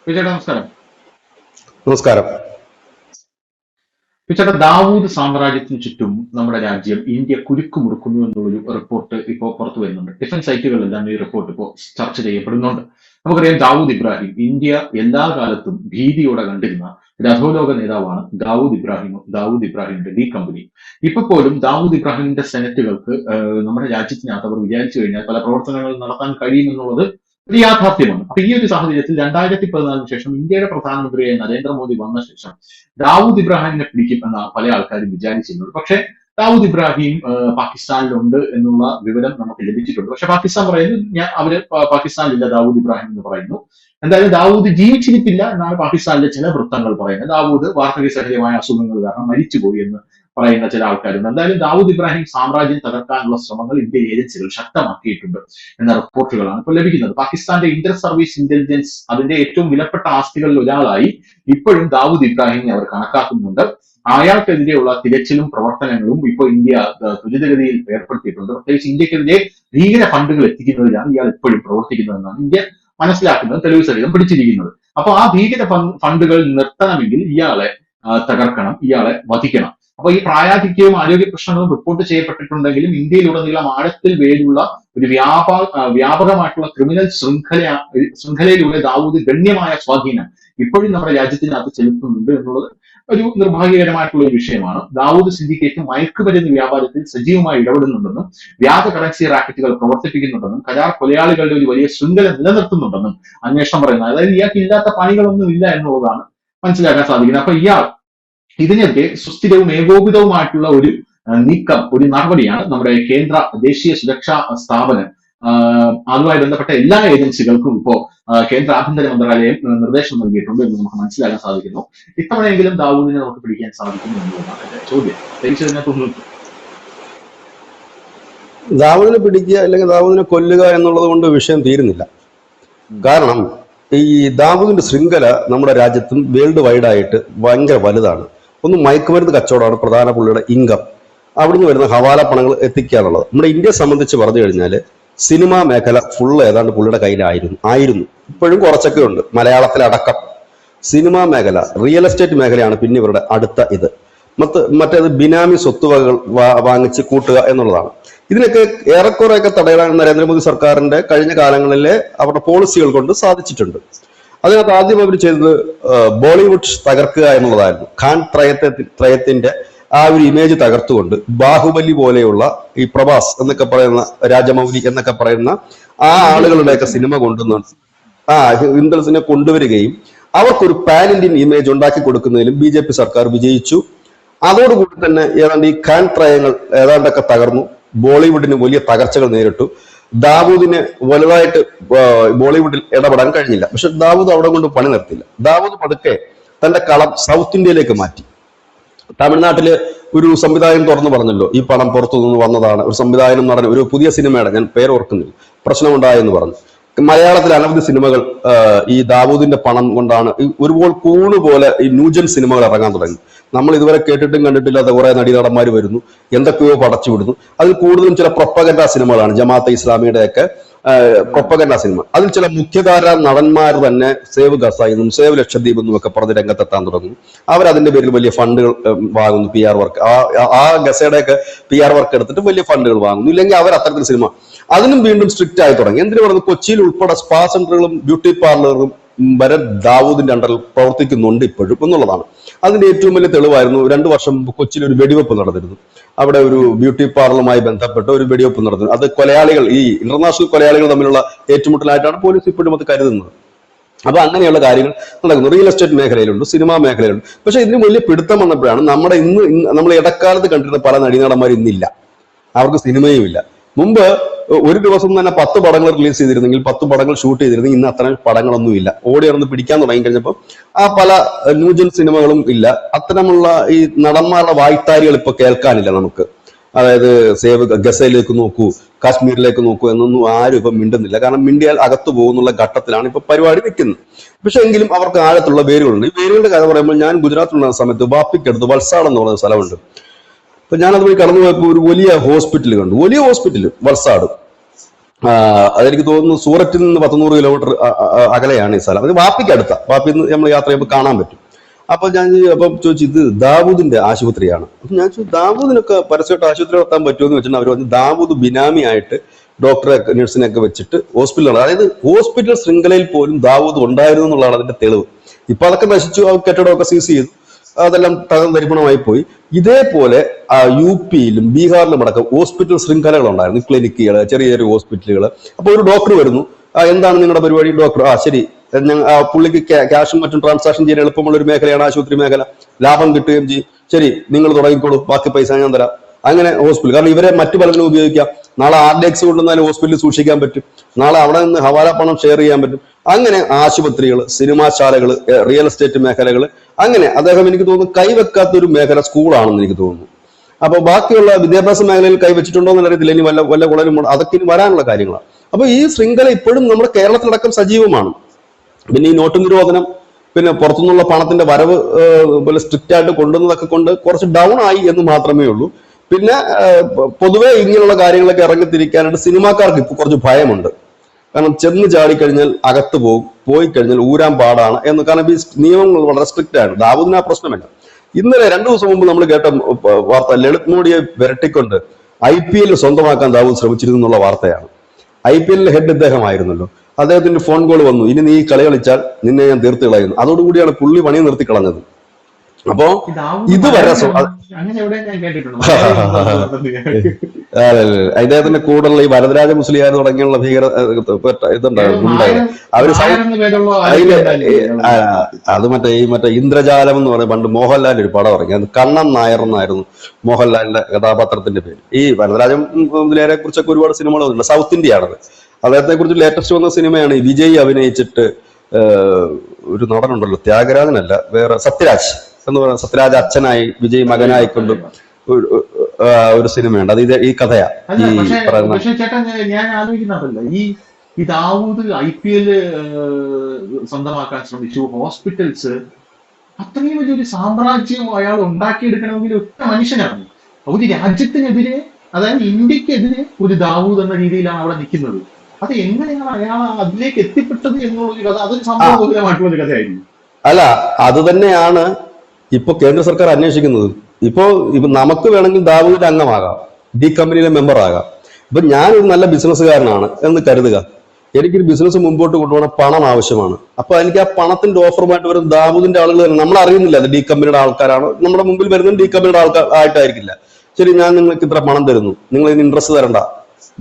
ചേട്ടാ നമസ്കാരം. നമസ്കാരം. ചേട്ടാ, ദാവൂദ് സാമ്രാജ്യത്തിന് ചുറ്റും നമ്മുടെ രാജ്യം ഇന്ത്യ കുരുക്ക് മുറുക്കുന്നു എന്നുള്ളൊരു റിപ്പോർട്ട് ഇപ്പോൾ പുറത്തു വരുന്നുണ്ട്. ഡിഫറെന്റ് സൈറ്റുകളിലെല്ലാം ഈ റിപ്പോർട്ട് ഇപ്പോൾ ചർച്ച ചെയ്യപ്പെടുന്നുണ്ട്. നമുക്കറിയാം, ദാവൂദ് ഇബ്രാഹിം ഇന്ത്യ എല്ലാ കാലത്തും ഭീതിയോടെ കണ്ടിരുന്ന ഒരു അധോലോക നേതാവാണ് ദാവൂദ് ഇബ്രാഹിമിന്റെ ഡി കമ്പനി. ഇപ്പൊ പോലും ദാവൂദ് ഇബ്രാഹിമിന്റെ സെനറ്റുകൾക്ക് നമ്മുടെ രാജ്യത്തിനകത്ത് അവർ വിചാരിച്ചു കഴിഞ്ഞാൽ പല പ്രവർത്തനങ്ങൾ നടത്താൻ കഴിയുമെന്നുള്ളത് ഒരു യാഥാർത്ഥ്യമാണ്. അപ്പൊ ഈ ഒരു സാഹചര്യത്തിൽ 2014 ശേഷം ഇന്ത്യയുടെ പ്രധാനമന്ത്രിയായ നരേന്ദ്രമോദി വന്ന ശേഷം ദാവൂദ് ഇബ്രാഹിമിനെ പിടിക്കും എന്ന പല ആൾക്കാരും വിചാരിച്ചിരുന്നത്. പക്ഷേ ദാവൂദ് ഇബ്രാഹിം പാകിസ്ഥാനിലുണ്ട് എന്നുള്ള വിവരം നമുക്ക് ലഭിച്ചിട്ടുണ്ട്. പക്ഷെ പാകിസ്ഥാൻ പറയുന്നു അവര് പാകിസ്ഥാനിലില്ല ദാവൂദ് ഇബ്രാഹിം എന്ന് പറയുന്നു. എന്തായാലും ദാവൂദ് ജീവിച്ചിരിപ്പില്ല എന്നാണ് പാകിസ്ഥാനിലെ ചില വൃത്തങ്ങൾ പറയുന്നത്. ദാവൂദ് വാർദ്ധക്യസഹജമായ അസുഖങ്ങൾ കാരണം മരിച്ചുപോയി എന്ന് പറയുന്ന ചില ആൾക്കാരുണ്ട്. എന്തായാലും ദാവൂദ് ഇബ്രാഹിം സാമ്രാജ്യം തകർക്കാനുള്ള ശ്രമങ്ങൾ ഇന്ത്യൻ ഏജൻസികൾ ശക്തമാക്കിയിട്ടുണ്ട് എന്ന റിപ്പോർട്ടുകളാണ് ഇപ്പോൾ ലഭിക്കുന്നത്. പാകിസ്ഥാന്റെ ഇന്റർ സർവീസ് ഇന്റലിജൻസ് അതിന്റെ ഏറ്റവും വിലപ്പെട്ട ആസ്തികളിൽ ഒരാളായി ഇപ്പോഴും ദാവൂദ് ഇബ്രാഹിമിനെ അവർ കണക്കാക്കുന്നുണ്ട്. അയാൾക്കെതിരെയുള്ള തിരച്ചിലും പ്രവർത്തനങ്ങളും ഇപ്പോൾ ഇന്ത്യ ത്വരിതഗതിയിൽ ഏർപ്പെടുത്തിയിട്ടുണ്ട്. പ്രത്യേകിച്ച് ഇന്ത്യക്കെതിരെ ഭീകര ഫണ്ടുകൾ എത്തിക്കുന്നതിലാണ് ഇയാൾ ഇപ്പോഴും പ്രവർത്തിക്കുന്നതെന്നാണ് ഇന്ത്യ മനസ്സിലാക്കുന്നത്, തെളിവ് സഹിതം പിടിച്ചിരിക്കുന്നത്. അപ്പൊ ആ ഭീകര ഫണ്ടുകൾ നിർത്തണമെങ്കിൽ ഇയാളെ തകർക്കണം, ഇയാളെ വധിക്കണം. അപ്പൊ ഈ പ്രായാധിക്യവും ആരോഗ്യ പ്രശ്നങ്ങളും റിപ്പോർട്ട് ചെയ്യപ്പെട്ടിട്ടുണ്ടെങ്കിലും ഇന്ത്യയിലുടനീളം ആഴത്തിൽ വേരുള്ള ഒരു വ്യാപകമായിട്ടുള്ള ക്രിമിനൽ ശൃംഖലയിലൂടെ ദാവൂദ് ഗണ്യമായ സ്വാധീനം ഇപ്പോഴും നമ്മുടെ രാജ്യത്തിനകത്ത് ചെലുത്തുന്നുണ്ട് എന്നുള്ളത് ഒരു നിർഭാഗ്യകരമായിട്ടുള്ള ഒരു വിഷയമാണ്. ദാവൂദ് സിൻഡിക്കേറ്റ് മയക്കുമരുന്ന് വ്യാപാരത്തിൽ സജീവമായി ഇടപെടുന്നുണ്ടെന്നും വ്യാജ കറൻസി റാക്കറ്റുകൾ പ്രവർത്തിപ്പിക്കുന്നുണ്ടെന്നും കരാർ കൊലയാളികളുടെ ഒരു വലിയ ശൃംഖല നിലനിർത്തുന്നുണ്ടെന്നും അന്വേഷണം പറയുന്നത്. അതായത് ഇയാൾക്ക് ഇല്ലാത്ത പണികളൊന്നും ഇല്ല എന്നുള്ളതാണ് മനസ്സിലാക്കാൻ സാധിക്കുന്നത്. അപ്പൊ ഇയാൾ ഇതിനെതിരെ സുസ്ഥിരവും ഏകോപിതവുമായിട്ടുള്ള ഒരു നീക്കം, ഒരു നടപടിയാണ് നമ്മുടെ ദേശീയ സുരക്ഷാ സ്ഥാപനം അതുമായി ബന്ധപ്പെട്ട എല്ലാ ഏജൻസികൾക്കും ഇപ്പോ കേന്ദ്ര ആഭ്യന്തര മന്ത്രാലയം നിർദ്ദേശം നൽകിയിട്ടുണ്ട് എന്ന് നമുക്ക് മനസ്സിലാക്കാൻ സാധിക്കുന്നു. ഇത്തവണയെങ്കിലും ദാവൂദിനെ നമുക്ക് പിടിക്കാൻ സാധിക്കുന്നു എന്നുള്ളതാണ് എന്റെ ചോദ്യം. ദാവൂദിനെ പിടിക്കുക അല്ലെങ്കിൽ ദാവൂദിനെ കൊല്ലുക എന്നുള്ളത് കൊണ്ട് വിഷയം തീരുന്നില്ല. കാരണം ഈ ദാവൂദിന്റെ ശൃംഖല നമ്മുടെ രാജ്യത്തും വേൾഡ് വൈഡായിട്ട് ഭയങ്കര വലുതാണ്. ഒന്ന് മയക്കുമരുന്ന് കച്ചവടമാണ് പ്രധാന പുള്ളിയുടെ ഇൻകം. അവിടുന്ന് വരുന്ന ഹവാല പണങ്ങൾ എത്തിക്കുക എന്നുള്ളത്. നമ്മുടെ ഇന്ത്യയെ സംബന്ധിച്ച് പറഞ്ഞു കഴിഞ്ഞാൽ സിനിമാ മേഖല ഫുള്ള് ഏതാണ്ട് പുള്ളിയുടെ കയ്യിലായിരുന്നു. ഇപ്പോഴും കുറച്ചൊക്കെ ഉണ്ട്, മലയാളത്തിലടക്കം. സിനിമാ മേഖല, റിയൽ എസ്റ്റേറ്റ് മേഖലയാണ് പിന്നെ ഇവരുടെ അടുത്ത ഇത്. മറ്റേത് ബിനാമി സ്വത്തുവകകൾ വാങ്ങിച്ച് കൂട്ടുക എന്നുള്ളതാണ്. ഇതിനൊക്കെ ഏറെക്കുറെയൊക്കെ തടയാൻ നരേന്ദ്രമോദി സർക്കാരിന്റെ കഴിഞ്ഞ കാലങ്ങളിലെ അവരുടെ പോളിസികൾ കൊണ്ട് സാധിച്ചിട്ടുണ്ട്. അതിനകത്ത് ആദ്യം അവർ ചെയ്തത് ബോളിവുഡ് തകർക്കുക എന്നുള്ളതായിരുന്നു. ഖാൻ ത്രയത്തിന്റെ ആ ഒരു ഇമേജ് തകർത്തുകൊണ്ട് ബാഹുബലി പോലെയുള്ള ഈ പ്രഭാസ് എന്നൊക്കെ പറയുന്ന, രാജമൗലി എന്നൊക്കെ പറയുന്ന ആ ആളുകളുടെയൊക്കെ സിനിമ ഹിന്ദുസിനെ കൊണ്ടുവരികയും അവർക്കൊരു പാൻ ഇന്ത്യൻ ഇമേജ് ഉണ്ടാക്കി കൊടുക്കുന്നതിലും BJP സർക്കാർ വിജയിച്ചു. അതോടുകൂടി തന്നെ ഏതാണ്ട് ഈ ഖാൻ ത്രയങ്ങൾ ഏതാണ്ടൊക്കെ തകർന്നു. ബോളിവുഡിന് വലിയ തകർച്ചകൾ നേരിട്ടു. ദാവൂദിന് വലുതായിട്ട് ബോളിവുഡിൽ ഇടപെടാൻ കഴിഞ്ഞില്ല. പക്ഷെ ദാവൂദ് അവിടെ കൊണ്ട് പണി നിർത്തില്ല. ദാവൂദ് പതുക്കെ തന്റെ കളം സൗത്ത് ഇന്ത്യയിലേക്ക് മാറ്റി. തമിഴ്നാട്ടില് ഒരു സംവിധായകൻ തുറന്നു പറഞ്ഞല്ലോ, ഈ പണം പുറത്തുനിന്ന് വന്നതാണ്. ഒരു സംവിധായകൻ എന്ന് പറഞ്ഞ ഒരു പുതിയ സിനിമയുടെ, ഞാൻ പേര് ഓർക്കുന്നില്ല, പ്രശ്നമുണ്ടായെന്ന് പറഞ്ഞു. മലയാളത്തിൽ അനവധി സിനിമകൾ ഈ ദാവൂദിന്റെ പണം കൊണ്ടാണ് ഒരുപോലെ കൂണ് പോലെ ഈ ന്യൂജൻ സിനിമകൾ ഇറങ്ങാൻ തുടങ്ങി. നമ്മൾ ഇതുവരെ കേട്ടിട്ടും കണ്ടിട്ടില്ലാത്ത കുറെ നടീനടന്മാർ വരുന്നു, എന്തൊക്കെയോ പടച്ചു വിടുന്നു. അതിൽ കൂടുതലും ചില പ്രൊപ്പഗൻഡ സിനിമകളാണ്, ജമാഅത്തെ ഇസ്ലാമിയുടെയൊക്കെ പ്രൊപ്പഗൻഡ സിനിമ. അതിൽ ചില മുഖ്യധാര നടന്മാർ തന്നെ സേവ് ഗസ എന്നും സേവ് ലക്ഷദ്വീപ് എന്നും ഒക്കെ പറഞ്ഞ് രംഗത്തെത്താൻ തുടങ്ങുന്നു. അവരതിന്റെ പേരിൽ വലിയ ഫണ്ടുകൾ വാങ്ങുന്നു, PR വർക്ക്. ആ ഗസയുടെയൊക്കെ PR വർക്ക് എടുത്തിട്ട് വലിയ ഫണ്ടുകൾ വാങ്ങുന്നു. ഇല്ലെങ്കിൽ അവർ അത്തരത്തിൽ സിനിമ അതിനും വീണ്ടും സ്ട്രിക്റ്റ് ആയി തുടങ്ങി. എന്തിനു പറഞ്ഞു, കൊച്ചിയിൽ ഉൾപ്പെടെ സ്പാ സെന്ററുകളും ബ്യൂട്ടി പാർലറും വരെ ദാവൂദിന്റെ അണ്ടറിൽ പ്രവർത്തിക്കുന്നുണ്ട് ഇപ്പോഴും എന്നുള്ളതാണ്. അതിന്റെ ഏറ്റവും വലിയ തെളിവായിരുന്നു 2 വർഷം മുമ്പ് കൊച്ചിയിൽ ഒരു വെടിവെപ്പ് നടന്നിരുന്നു. അവിടെ ഒരു ബ്യൂട്ടി പാർലറുമായി ബന്ധപ്പെട്ട് ഒരു വെടിവെപ്പ് നടന്നു. അത് കൊലയാളികൾ, ഈ ഇന്റർനാഷണൽ കൊലയാളികൾ തമ്മിലുള്ള ഏറ്റുമുട്ടലായിട്ടാണ് പോലീസ് ഇപ്പോഴും അത് കരുതുന്നത്. അപ്പൊ അങ്ങനെയുള്ള കാര്യങ്ങൾ നടക്കുന്നു. റിയൽ എസ്റ്റേറ്റ് മേഖലയിലുണ്ട്, സിനിമാ മേഖലയിലുണ്ട്. പക്ഷെ ഇതിന് വലിയ പിടുത്തം വന്നപ്പോഴാണ് നമ്മൾ ഇടക്കാലത്ത് കണ്ടിരുന്ന പല നടീനടന്മാരും ഇന്നില്ല. അവർക്ക് സിനിമയും ഇല്ല. മുമ്പ് ഒരു ദിവസം തന്നെ 10 പടങ്ങൾ റിലീസ് ചെയ്തിരുന്നെങ്കിൽ, 10 പടങ്ങൾ ഷൂട്ട് ചെയ്തിരുന്നെങ്കിൽ ഇന്ന് അത്തരം പടങ്ങളൊന്നും ഇല്ല. ഓടി ഇറന്ന് പിടിക്കാൻ തുടങ്ങി കഴിഞ്ഞപ്പോൾ ആ പല ന്യൂജൻ സിനിമകളും ഇല്ല. അത്തരമുള്ള ഈ നടന്മാരുടെ വായ്ത്താരികൾ ഇപ്പൊ കേൾക്കാനില്ല നമുക്ക്. അതായത് സേവ് ഗസയിലേക്ക് നോക്കൂ, കാശ്മീരിലേക്ക് നോക്കൂ എന്നൊന്നും ആരും ഇപ്പൊ മിണ്ടുന്നില്ല. കാരണം മിണ്ടിയാൽ അകത്തു പോകുന്നുള്ള ഘട്ടത്തിലാണ് ഇപ്പൊ പരിപാടി നിൽക്കുന്നത്. പക്ഷെ എങ്കിലും അവർക്ക് ആഴത്തുള്ള വേരുകളുണ്ട്. ഈ വേരുകളുടെ കഥ പറയുമ്പോൾ, ഞാൻ ഗുജറാത്തിലുള്ള സമയത്ത് വാപ്പിക്കടുത്ത് വൽസാഡ് എന്ന് പറയുന്ന സ്ഥലമുണ്ട്. അപ്പൊ ഞാൻ അതുവഴി കടന്നു പോയപ്പോൾ ഒരു വലിയ ഹോസ്പിറ്റൽ കണ്ടു. വലിയ ഹോസ്പിറ്റൽ, വൽസാഡ്. അതെനിക്ക് തോന്നുന്നു സൂററ്റിൽ നിന്ന് 100 കിലോമീറ്റർ അകലെയാണ് ഈ സ്ഥലം. അത് വാപ്പിക്ക് അടുത്ത, വാപ്പിൽ നിന്ന് നമ്മൾ യാത്ര ചെയ്യുമ്പോൾ കാണാൻ പറ്റും. അപ്പൊ ഞാൻ അപ്പം ചോദിച്ചു, ഇത് ദാവൂദിന്റെ ആശുപത്രിയാണ്. അപ്പൊ ഞാൻ ചോദിച്ചു, ദാവൂദിനൊക്കെ പരസ്യമായിട്ട് ആശുപത്രി നടത്താൻ പറ്റുമെന്ന് വെച്ചിട്ടുണ്ടെങ്കിൽ അവർ പറഞ്ഞു ദാവൂദ് ബിനാമി ആയിട്ട് ഡോക്ടറെ നഴ്സിനെയൊക്കെ വെച്ചിട്ട് ഹോസ്പിറ്റലാണ്, അതായത് ഹോസ്പിറ്റൽ ശൃംഖലയിൽ പോലും ദാവൂദ് ഉണ്ടായിരുന്നു എന്നുള്ളതാണ് അതിന്റെ തെളിവ്. ഇപ്പൊ അതൊക്കെ നശിച്ചു, ആ കെട്ടിടമൊക്കെ സീസ് ചെയ്തു, അതെല്ലാം തരിപ്പണമായി പോയി. ഇതേപോലെ UP-ലും ബീഹാറിലും അടക്കം ഹോസ്പിറ്റൽ ശൃംഖലകൾ ഉണ്ടായിരുന്നു, ക്ലിനിക്കുകൾ, ചെറിയ ചെറിയ ഹോസ്പിറ്റലുകൾ. അപ്പൊ ഒരു ഡോക്ടർ വരുന്നു, എന്താണ് നിങ്ങളുടെ പരിപാടി? ഡോക്ടർ, ശരി, പുള്ളിക്ക് ക്യാഷും മറ്റും ട്രാൻസാക്ഷൻ ചെയ്യാൻ എളുപ്പമുള്ള ഒരു മേഖലയാണ് ആശുപത്രി മേഖല, ലാഭം കിട്ടുകയും ചെയ്യും, ശരി നിങ്ങൾ തുടങ്ങിക്കോളൂ, ബാക്കി പൈസ ഞാൻ തരാം. അങ്ങനെ ഹോസ്പിറ്റൽ, കാരണം ഇവരെ മറ്റു പലതിനും ഉപയോഗിക്കാം. നാളെ RDX കൊണ്ടുവന്നാലും ഹോസ്പിറ്റലിൽ സൂക്ഷിക്കാൻ പറ്റും, നാളെ അവിടെ നിന്ന് ഹവാല പണം ഷെയർ ചെയ്യാൻ പറ്റും. അങ്ങനെ ആശുപത്രികൾ, സിനിമാശാലകൾ, റിയൽ എസ്റ്റേറ്റ് മേഖലകൾ, അങ്ങനെ അദ്ദേഹം എനിക്ക് തോന്നുന്നു കൈവെക്കാത്ത ഒരു മേഖല സ്കൂളാണെന്ന് എനിക്ക് തോന്നുന്നു. അപ്പൊ ബാക്കിയുള്ള വിദ്യാഭ്യാസ മേഖലയിൽ കൈവച്ചിട്ടുണ്ടോ എന്ന് അറിയത്തില്ല, ഇനി വല്ല കുളരും അതൊക്കെ ഇനി വരാനുള്ള കാര്യങ്ങളാണ്. അപ്പൊ ഈ ശൃംഖല ഇപ്പോഴും നമ്മുടെ കേരളത്തിലടക്കം സജീവമാണ്. പിന്നെ ഈ നോട്ട് നിരോധനം, പിന്നെ പുറത്തുനിന്നുള്ള പണത്തിന്റെ വരവ് പോലെ സ്ട്രിക്റ്റ് ആയിട്ട് കൊണ്ടുവന്നതൊക്കെ കൊണ്ട് കുറച്ച് ഡൗൺ ആയി എന്ന് മാത്രമേ ഉള്ളൂ. പിന്നെ പൊതുവെ ഇങ്ങനെയുള്ള കാര്യങ്ങളൊക്കെ ഇറങ്ങിത്തിരിക്കാനായിട്ട് സിനിമാക്കാർക്ക് ഇപ്പൊ കുറച്ച് ഭയമുണ്ട്. കാരണം ചെന്ന് ചാടിക്കഴിഞ്ഞാൽ അകത്ത് പോകും, പോയി കഴിഞ്ഞാൽ ഊരാൻ പാടാണ് എന്ന്. കാരണം ഈ നിയമങ്ങൾ വളരെ സ്ട്രിക്റ്റ് ആണ്. ദാവൂദിന് ആ പ്രശ്നമില്ല. ഇന്നലെ 2 ദിവസം മുമ്പ് നമ്മൾ കേട്ട വാർത്ത, ലളിത് മോഡിയെ വിരട്ടിക്കൊണ്ട് IPL സ്വന്തമാക്കാൻ ദാവൂദ് ശ്രമിച്ചിരുന്നു എന്നുള്ള വാർത്തയാണ്. IPL ഹെഡ് ഇദ്ദേഹമായിരുന്നല്ലോ. അദ്ദേഹത്തിന്റെ ഫോൺ കോൾ വന്നു, ഇനി നീ കളി കളിച്ചാൽ നിന്നെ ഞാൻ തീർത്ത് കളയുന്നു. അതോടുകൂടിയാണ് പുള്ളി പണി നിർത്തി കളഞ്ഞത്. അപ്പോ ഇതുവരെ അദ്ദേഹത്തിന്റെ കൂടെയുള്ള ഈ വരദരാജ മുസ്ലിയാർ തുടങ്ങിയുള്ള ഭീകര ഇതുണ്ടായിരുന്നു. അവര് അത് മറ്റേ ഇന്ദ്രജാലം എന്ന് പറയും, പണ്ട് മോഹൻലാലിന്റെ ഒരു പടം ഇറങ്ങി, അത് കണ്ണൻ നായർ എന്നായിരുന്നു മോഹൻലാലിന്റെ കഥാപാത്രത്തിന്റെ പേര്. ഈ വരദരാജ മുസ്ലിയാരെ കുറിച്ചൊക്കെ ഒരുപാട് സിനിമകൾ വന്നിട്ടുണ്ട്. സൗത്ത് ഇന്ത്യ ആണത്. അദ്ദേഹത്തെ കുറിച്ച് ലേറ്റസ്റ്റ് വന്ന സിനിമയാണ് ഈ വിജയ് അഭിനയിച്ചിട്ട് ഒരു നടനുണ്ടല്ലോ, ത്യാഗരാജനല്ല, വേറെ സത്യരാജ് എന്ന് പറയുന്ന, സത്യരാജ് അച്ഛനായി വിജയ് മകനായിക്കൊണ്ട് ഒരു സിനിമയുണ്ട്. അത് ഈ കഥയാ. പക്ഷേ ചേട്ടാ, ഞാൻ ആലോചിക്കുന്നതല്ല, ഈ ദാവൂദ് IPL സ്വന്തമാക്കാൻ ശ്രമിച്ചു, ഹോസ്പിറ്റൽസ്, അത്രയും വലിയൊരു സാമ്രാജ്യം അയാൾ ഉണ്ടാക്കിയെടുക്കണമെങ്കിൽ ഒറ്റ മനുഷ്യനാണ്. ഒരു രാജ്യത്തിനെതിരെ, അതായത് ഇന്ത്യക്കെതിരെ ഒരു ദാവൂദ് എന്ന രീതിയിലാണ് അവിടെ നിൽക്കുന്നത്. അത് എങ്ങനെയാണ് അയാൾ അതിലേക്ക് എത്തിപ്പെട്ടത് എന്നുള്ളൊരു കഥ, അതൊരു സംഭവമായിട്ടുള്ള ഒരു കഥയായിരുന്നു. അല്ല, അത് തന്നെയാണ് ഇപ്പൊ കേന്ദ്ര സർക്കാർ അന്വേഷിക്കുന്നത്. ഇപ്പൊ നമുക്ക് വേണമെങ്കിൽ ദാവൂദിന്റെ അംഗമാകാം, ഡി കമ്പനിയിലെ മെമ്പർ ആകാം. ഇപ്പൊ ഞാനൊരു നല്ല ബിസിനസ്സുകാരനാണ് എന്ന് കരുതുക, എനിക്കൊരു ബിസിനസ് മുമ്പോട്ട് കൊണ്ടുപോകണം, പണം ആവശ്യമാണ്. അപ്പൊ എനിക്ക് ആ പണത്തിന്റെ ഓഫറുമായിട്ട് വരുന്ന ദാവൂദിന്റെ ആളുകൾ തന്നെ, നമ്മൾ അറിയുന്നില്ല അത് ഡി കമ്പനിയുടെ ആൾക്കാരാണോ, നമ്മുടെ മുമ്പിൽ വരുന്നത് ഡി കമ്പനിയുടെ ആൾക്കാർ ആയിട്ടായിരിക്കില്ല. ശരി, ഞാൻ നിങ്ങൾക്ക് ഇത്ര പണം തരുന്നു, നിങ്ങൾ ഇതിന് ഇൻട്രസ്റ്റ് തരണ്ട,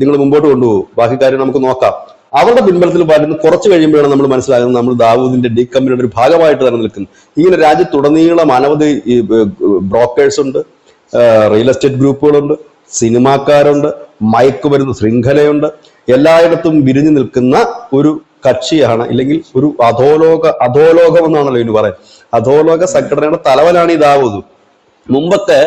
നിങ്ങൾ മുമ്പോട്ട് കൊണ്ടുപോകും, ബാക്കി കാര്യം നമുക്ക് നോക്കാം. അവരുടെ പിൻബലത്തിൽ വരുന്ന കുറച്ച് കഴിയുമ്പോഴാണ് നമ്മൾ മനസ്സിലാകുന്നത് നമ്മൾ ദാവൂദിന്റെ ഡി കമ്പനിയുടെ ഒരു ഭാഗമായിട്ട് തന്നെ നിൽക്കുന്നു. ഇങ്ങനെ രാജ്യത്തുടനീളം അനവധി ബ്രോക്കേഴ്സ് ഉണ്ട്, റിയൽ എസ്റ്റേറ്റ് ഗ്രൂപ്പുകളുണ്ട്, സിനിമാക്കാരുണ്ട്, മയക്കുമരുന്ന് ശൃംഖലയുണ്ട്. എല്ലായിടത്തും വിരിഞ്ഞു നിൽക്കുന്ന ഒരു കക്ഷിയാണ്, ഇല്ലെങ്കിൽ ഒരു അധോലോകം എന്നാണല്ലോ ഇതിന് പറയാൻ. അധോലോക സംഘടനയുടെ തലവനാണ് ഈ ദാവൂദ്. മുമ്പത്തെ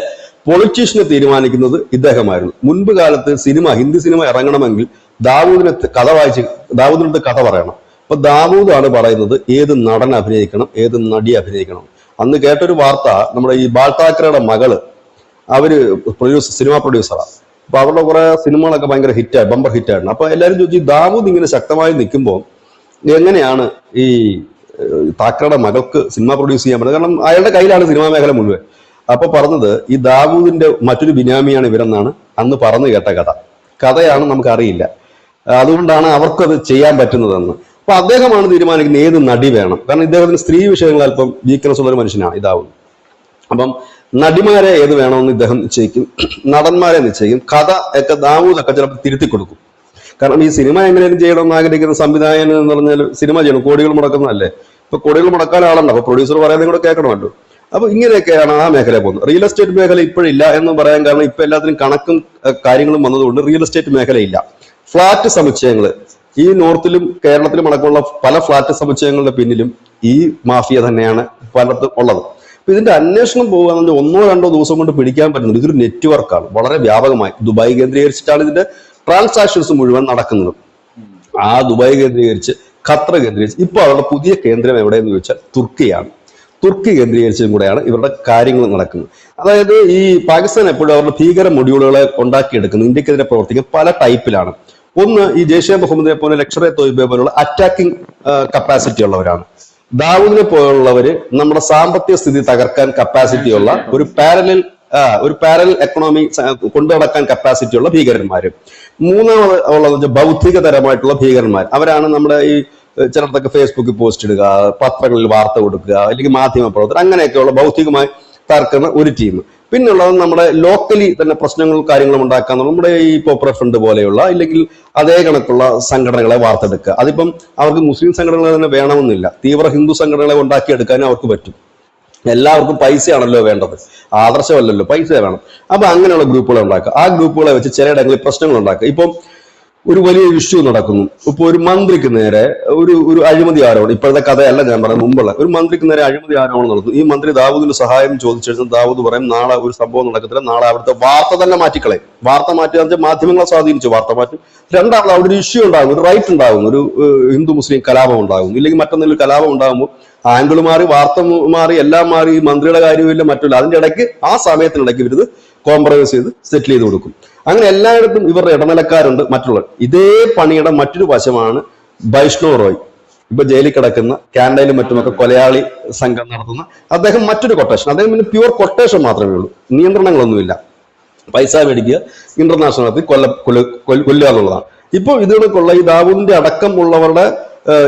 പൊളിറ്റീഷ്യനെ തീരുമാനിക്കുന്നത് ഇദ്ദേഹമായിരുന്നു. മുൻപ് കാലത്ത് ഹിന്ദി സിനിമ ഇറങ്ങണമെങ്കിൽ ദാവൂദിനടുത്ത് കഥ പറയണം. അപ്പൊ ദാവൂദാണ് പറയുന്നത് ഏത് നടൻ അഭിനയിക്കണം, ഏത് നടി അഭിനയിക്കണം. അന്ന് കേട്ടൊരു വാർത്ത, നമ്മുടെ ഈ ബാൽ താക്കറയുടെ മകള്, അവര് സിനിമ പ്രൊഡ്യൂസറാണ്. അപ്പൊ അവരുടെ കുറെ സിനിമകളൊക്കെ ഭയങ്കര ഹിറ്റായി, ബമ്പർ ഹിറ്റായിരുന്നു. അപ്പൊ എല്ലാവരും ചോദിച്ചു, ദാവൂദ് ഇങ്ങനെ ശക്തമായി നിൽക്കുമ്പോൾ എങ്ങനെയാണ് ഈ താക്കറയുടെ മകൾക്ക് സിനിമ പ്രൊഡ്യൂസ് ചെയ്യാൻ പറ്റുന്നത്? കാരണം അയാളുടെ കയ്യിലാണ് സിനിമാ മേഖല മുഴുവൻ. അപ്പൊ പറഞ്ഞത് ഈ ദാവൂദിന്റെ മറ്റൊരു ബിനാമിയാണ് ഇവരെന്നാണ് അന്ന് പറഞ്ഞു കേട്ട കഥയാണ്, നമുക്കറിയില്ല. അതുകൊണ്ടാണ് അവർക്കത് ചെയ്യാൻ പറ്റുന്നതെന്ന്. അപ്പൊ അദ്ദേഹമാണ് തീരുമാനിക്കുന്നത് ഏത് നടി വേണം. കാരണം ഇദ്ദേഹത്തിന് സ്ത്രീ വിഷയങ്ങൾ അല്പം വീക്ക്നെസ് ഉള്ളൊരു മനുഷ്യനാണ് ഈ ദാവൂദ്. അപ്പം നടിമാരെ ഏത് വേണമെന്ന് ഇദ്ദേഹം നിശ്ചയിക്കും, നടന്മാരെ നിശ്ചയിക്കും, കഥ ഒക്കെ ദാവൂദൊക്കെ ചിലപ്പോൾ തിരുത്തി കൊടുക്കും. കാരണം ഈ സിനിമ എങ്ങനെയും ചെയ്യണമെന്ന് ആഗ്രഹിക്കുന്ന സംവിധായകൻ എന്ന് പറഞ്ഞാൽ സിനിമ ചെയ്യണം, കോടികൾ മുടക്കുന്നതല്ലേ. ഇപ്പൊ കോടികൾ മുടക്കാൻ ആളുണ്ട്, അപ്പൊ പ്രൊഡ്യൂസർ പറയുന്നത് കൂടെ കേൾക്കണമല്ലോ. അപ്പൊ ഇങ്ങനെയൊക്കെയാണ് ആ മേഖല പോകുന്നത്. റിയൽ എസ്റ്റേറ്റ് മേഖല ഇപ്പോഴില്ല എന്ന് പറയാൻ കാരണം ഇപ്പൊ എല്ലാത്തിനും കണക്കും കാര്യങ്ങളും വന്നതുകൊണ്ട് റിയൽ എസ്റ്റേറ്റ് മേഖലയില്ല. ഫ്ലാറ്റ് സമുച്ചയങ്ങൾ ഈ നോർത്തിലും കേരളത്തിലും അടക്കമുള്ള പല ഫ്ലാറ്റ് സമുച്ചയങ്ങളുടെ പിന്നിലും ഈ മാഫിയ തന്നെയാണ് പലർക്കും ഉള്ളത്. അപ്പൊ ഇതിന്റെ അന്വേഷണം പോകുകയാണെങ്കിൽ 1-2 ദിവസം കൊണ്ട് പിടിക്കാൻ പറ്റുന്നത്. ഇതൊരു നെറ്റ്വർക്കാണ്, വളരെ വ്യാപകമായി ദുബായ് കേന്ദ്രീകരിച്ചിട്ടാണ് ഇതിന്റെ ട്രാൻസാക്ഷൻസ് മുഴുവൻ നടക്കുന്നത്. ആ ദുബായ് കേന്ദ്രീകരിച്ച്, ഖത്തർ കേന്ദ്രീകരിച്ച്, ഇപ്പൊ അവരുടെ പുതിയ കേന്ദ്രം എവിടെയെന്ന് ചോദിച്ചാൽ തുർക്കിയാണ്. തുർക്കി കേന്ദ്രീകരിച്ചും കൂടെയാണ് ഇവരുടെ കാര്യങ്ങൾ നടക്കുന്നത്. അതായത് ഈ പാകിസ്ഥാൻ എപ്പോഴും അവരുടെ ഭീകര മൊഡ്യൂളുകളെ ഉണ്ടാക്കിയെടുക്കുന്നത് ഇന്ത്യക്കെതിരെ പ്രവർത്തിക്കുന്ന പല ടൈപ്പിലാണ്. ഒന്ന്, ഈ ജെയ്ഷെ മുഹമ്മദിനെ പോലെ ലഷ്കർ എ തോയ്ബയെ പോലുള്ള അറ്റാക്കിംഗ് കപ്പാസിറ്റി ഉള്ളവരാണ്. ദാവൂദിനെ പോലുള്ളവര് നമ്മുടെ സാമ്പത്തിക സ്ഥിതി തകർക്കാൻ കപ്പാസിറ്റി ഉള്ള ഒരു പാരലൽ എക്കണോമി കൊണ്ടു നടക്കാൻ കപ്പാസിറ്റി ഉള്ള ഭീകരന്മാര്. മൂന്നാമത് ഉള്ളത് ബൗദ്ധികതരമായിട്ടുള്ള ഭീകരന്മാർ. അവരാണ് നമ്മുടെ ഈ ചിലർക്കൊക്കെ ഫേസ്ബുക്കിൽ പോസ്റ്റ് ഇടുക, പത്രങ്ങളിൽ വാർത്ത കൊടുക്കുക, അല്ലെങ്കിൽ മാധ്യമ പ്രവർത്തകർ, അങ്ങനെയൊക്കെയുള്ള ബൗദ്ധികമായി തകർക്കുന്ന ഒരു ടീം. പിന്നുള്ളത് നമ്മുടെ ലോക്കലി തന്നെ പ്രശ്നങ്ങളും കാര്യങ്ങളും ഉണ്ടാക്കാൻ നമ്മുടെ ഈ പോപ്പുലർ ഫ്രണ്ട് പോലെയുള്ള ഇല്ലെങ്കിൽ അതേ കണക്കുള്ള സംഘടനകളെ വാർത്തെടുക്കുക. അതിപ്പം അവർക്ക് മുസ്ലിം സംഘടനകളെ തന്നെ വേണമെന്നില്ല, തീവ്ര ഹിന്ദു സംഘടനകളെ ഉണ്ടാക്കിയെടുക്കാനും അവർക്ക് പറ്റും. എല്ലാവർക്കും പൈസയാണല്ലോ വേണ്ടത്, ആദർശമല്ലല്ലോ, പൈസ വേണം. അപ്പൊ അങ്ങനെയുള്ള ഗ്രൂപ്പുകളെ ഉണ്ടാക്കുക. ആ ഗ്രൂപ്പുകളെ വെച്ച് ചിലയിടങ്ങളിൽ പ്രശ്നങ്ങൾ ഉണ്ടാക്കുക. ഇപ്പം ഒരു വലിയ ഇഷ്യൂ നടക്കുന്നു. ഇപ്പൊ ഒരു മന്ത്രിക്ക് നേരെ ഒരു അഴിമതി ആരോപണം, ഇപ്പോഴത്തെ കഥയല്ല ഞാൻ പറയുന്നത്, മുമ്പുള്ള ഒരു മന്ത്രിക്ക് നേരെ അഴിമതി ആരോപണം നടത്തുന്നു. ഈ മന്ത്രി ദാവൂദിന് സഹായം ചോദിച്ചു. ദാവൂദ് പറയും നാളെ ഒരു സംഭവം നടക്കത്തില്ല, നാളെ അവിടുത്തെ വാർത്ത തന്നെ മാറ്റിക്കളയും. വാർത്ത മാറ്റുക മാധ്യമങ്ങളെ സ്വാധീനിച്ചു വാർത്ത മാറ്റും. രണ്ടാമത് അവിടെ ഒരു ഇഷ്യൂ ഉണ്ടാകും, ഒരു റൈറ്റ് ഉണ്ടാകും, ഒരു ഹിന്ദു മുസ്ലിം കലാപം ഉണ്ടാകും, ഇല്ലെങ്കിൽ മറ്റൊന്നെങ്കിലും കലാപം ഉണ്ടാകുമ്പോൾ ആംഗിൾ മാറി, വാർത്ത മാറി, എല്ലാം മാറി, ഈ മന്ത്രിയുടെ കാര്യമില്ല, മറ്റുള്ള അതിന്റെ ഇടയ്ക്ക് ആ സമയത്തിനിടയ്ക്ക് ഇവര് കോംപ്രമൈസ് ചെയ്ത് സെറ്റിൽ ചെയ്ത് കൊടുക്കും. അങ്ങനെ എല്ലായിടത്തും ഇവരുടെ ഇടനിലക്കാരുണ്ട് മറ്റുള്ളവർ. ഇതേ പണിയുടെ മറ്റൊരു വശമാണ് വൈഷ്ണവ് റോയ്, ഇപ്പൊ ജയിലിൽ കിടക്കുന്ന, കാനഡയിലും മറ്റുമൊക്കെ കൊലയാളി സംഘം നടത്തുന്ന അദ്ദേഹം. മറ്റൊരു കൊട്ടേഷൻ, അദ്ദേഹം പിന്നെ പ്യുവർ കൊട്ടേഷൻ മാത്രമേ ഉള്ളൂ, നിയന്ത്രണങ്ങളൊന്നുമില്ല. പൈസ മേടിക്കുക, ഇന്റർനാഷണൽ നടത്തി കൊല്ലുക എന്നുള്ളതാണ്. ഇപ്പൊ ഇതിനൊക്കെയുള്ള ഈ ദാവൂദിന്റെ അടക്കം ഉള്ളവരുടെ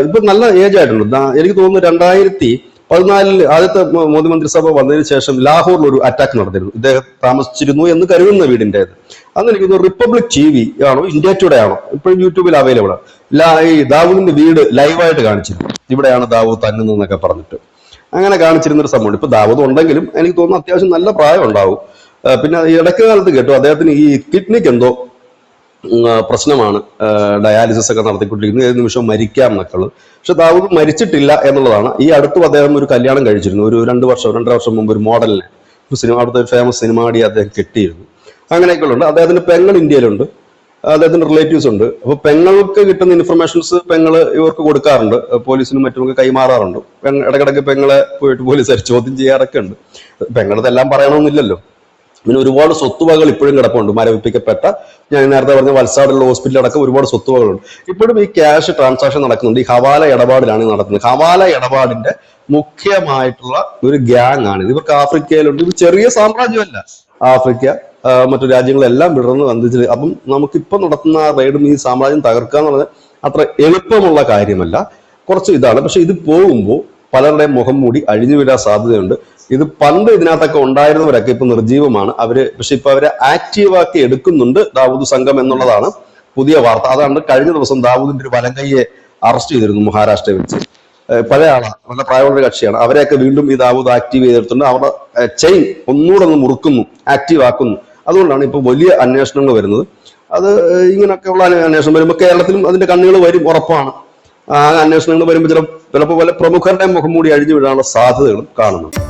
ഇപ്പൊ നല്ല ഏജ് ആയിട്ടുണ്ട്. എനിക്ക് തോന്നുന്നു 2014 ആദ്യത്തെ മോദി മന്ത്രിസഭ വന്നതിന് ശേഷം ലാഹോറിൽ ഒരു അറ്റാക്ക് നടന്നിരുന്നു. ഇദ്ദേഹം താമസിച്ചിരുന്നു എന്ന് കരുതുന്ന വീടിൻ്റെത്. അന്ന് എനിക്ക് തോന്നുന്നു റിപ്പബ്ലിക് TV ആണോ ഇന്ത്യ ടുഡേ ആണോ, ഇപ്പോഴും യൂട്യൂബിൽ അവൈലബിൾ ആണ്. ഈ ദാവൂദിന്റെ വീട് ലൈവായിട്ട് കാണിച്ചിരുന്നു. ഇവിടെയാണ് ദാവൂദ് തങ്ങുന്നതെന്നൊക്കെ പറഞ്ഞിട്ട് അങ്ങനെ കാണിച്ചിരുന്നൊരു സംഭവം. ഇപ്പൊ ദാവൂദ് ഉണ്ടെങ്കിലും എനിക്ക് തോന്നുന്നു അത്യാവശ്യം നല്ല പ്രായം ഉണ്ടാവും. പിന്നെ ഇടയ്ക്ക് കാലത്ത് കേട്ടു അദ്ദേഹത്തിന് ഈ കിഡ്നിക്ക് എന്തോ പ്രശ്നമാണ്, ഡയാലിസിസ് ഒക്കെ നടത്തിക്കൊണ്ടിരിക്കുന്നത്, ഏത് നിമിഷം മരിക്കാം എന്നൊക്കെ ഉള്ളത്. പക്ഷെ ദാവൂദ് മരിച്ചിട്ടില്ല എന്നുള്ളതാണ്. ഈ അടുത്തും അദ്ദേഹം ഒരു കല്യാണം കഴിച്ചിരുന്നു. ഒരു 2-2.5 വർഷം മുമ്പ് ഒരു മോഡലിനെ, അവിടുത്തെ ഒരു ഫേമസ് സിനിമ നടി അദ്ദേഹം കെട്ടിയിരുന്നു. അങ്ങനെയൊക്കെയുണ്ട്. അദ്ദേഹത്തിന്റെ പെങ്ങൾ ഇന്ത്യയിലുണ്ട്, അദ്ദേഹത്തിന്റെ റിലേറ്റീവ്സ് ഉണ്ട്. അപ്പൊ പെങ്ങൾക്ക് കിട്ടുന്ന ഇൻഫർമേഷൻസ് പെങ്ങള് ഇവർക്ക് കൊടുക്കാറുണ്ട്, പോലീസിനും മറ്റുമൊക്കെ കൈമാറാറുണ്ട്. ഇടയ്ക്കിടയ്ക്ക് പെങ്ങളെ പോയിട്ട് പോലീസുകാർ ചോദ്യം ചെയ്യാറൊക്കെ ഉണ്ട്. പെങ്ങളത് എല്ലാം പറയണമെന്നില്ലല്ലോ. പിന്നെ ഒരുപാട് സ്വത്തുവകകൾ ഇപ്പോഴും കിടപ്പുണ്ട്, മരവിപ്പിക്കപ്പെട്ട. ഞാൻ നേരത്തെ പറഞ്ഞ വൽസാടുള്ള ഹോസ്പിറ്റൽ അടക്കം ഒരുപാട് സ്വത്തുവകകളുണ്ട്. ഇപ്പോഴും ഈ ക്യാഷ് ട്രാൻസാക്ഷൻ നടക്കുന്നുണ്ട്. ഈ ഹവാല ഇടപാടിലാണ് നടക്കുന്നത്. ഹവാല ഇടപാടിന്റെ മുഖ്യമായിട്ടുള്ള ഒരു ഗ്യാങ് ആണ്. ഇവർക്ക് ആഫ്രിക്കയിലുണ്ട്. ഇത് ചെറിയ സാമ്രാജ്യമല്ല, ആഫ്രിക്ക മറ്റു രാജ്യങ്ങളെല്ലാം വിടർന്ന് വന്നിട്ട്. അപ്പം നമുക്കിപ്പം നടത്തുന്ന റെയ്ഡും ഈ സാമ്രാജ്യം തകർക്കുക എന്നുള്ളത് അത്ര എളുപ്പമുള്ള കാര്യമല്ല, കുറച്ച് ഇതാണ്. പക്ഷെ ഇത് പോകുമ്പോൾ പലരുടെയും മുഖം മൂടി അഴിഞ്ഞു വീഴാൻ സാധ്യതയുണ്ട്. ഇത് പണ്ട് ഇതിനകത്തൊക്കെ ഉണ്ടായിരുന്നവരൊക്കെ ഇപ്പൊ നിർജീവമാണ് അവര്. പക്ഷെ ഇപ്പൊ അവരെ ആക്റ്റീവാക്കി എടുക്കുന്നുണ്ട് ദാവൂദ് സംഘം എന്നുള്ളതാണ് പുതിയ വാർത്ത. അതാണ് കഴിഞ്ഞ ദിവസം ദാവൂദിന്റെ ഒരു വലങ്കയ്യെ അറസ്റ്റ് ചെയ്തിരുന്നു മഹാരാഷ്ട്രയിൽ വെച്ച്. പഴയ ആളാണ്, നല്ല പ്രായമുള്ള കക്ഷിയാണ്. അവരെയൊക്കെ വീണ്ടും ഈ ദാവൂദ് ആക്റ്റീവ് ചെയ്തെടുത്തുണ്ട്. അവരുടെ ചെയിൻ ഒന്നുകൂടെ ഒന്ന് മുറുക്കുന്നു, ആക്റ്റീവ് ആക്കുന്നു. അതുകൊണ്ടാണ് ഇപ്പൊ വലിയ അന്വേഷണങ്ങൾ വരുന്നത്. അത് ഇങ്ങനെയൊക്കെയുള്ള അന്വേഷണം വരുമ്പോൾ കേരളത്തിലും അതിന്റെ കണ്ണുകൾ വരും, ഉറപ്പാണ്. ആ അന്വേഷണങ്ങൾ വരുമ്പോൾ ചിലപ്പോൾ പല പ്രമുഖരുടെ മുഖം മൂടി അഴിഞ്ഞു വിടാനുള്ള സാധ്യതകളും കാണുന്നുണ്ട്.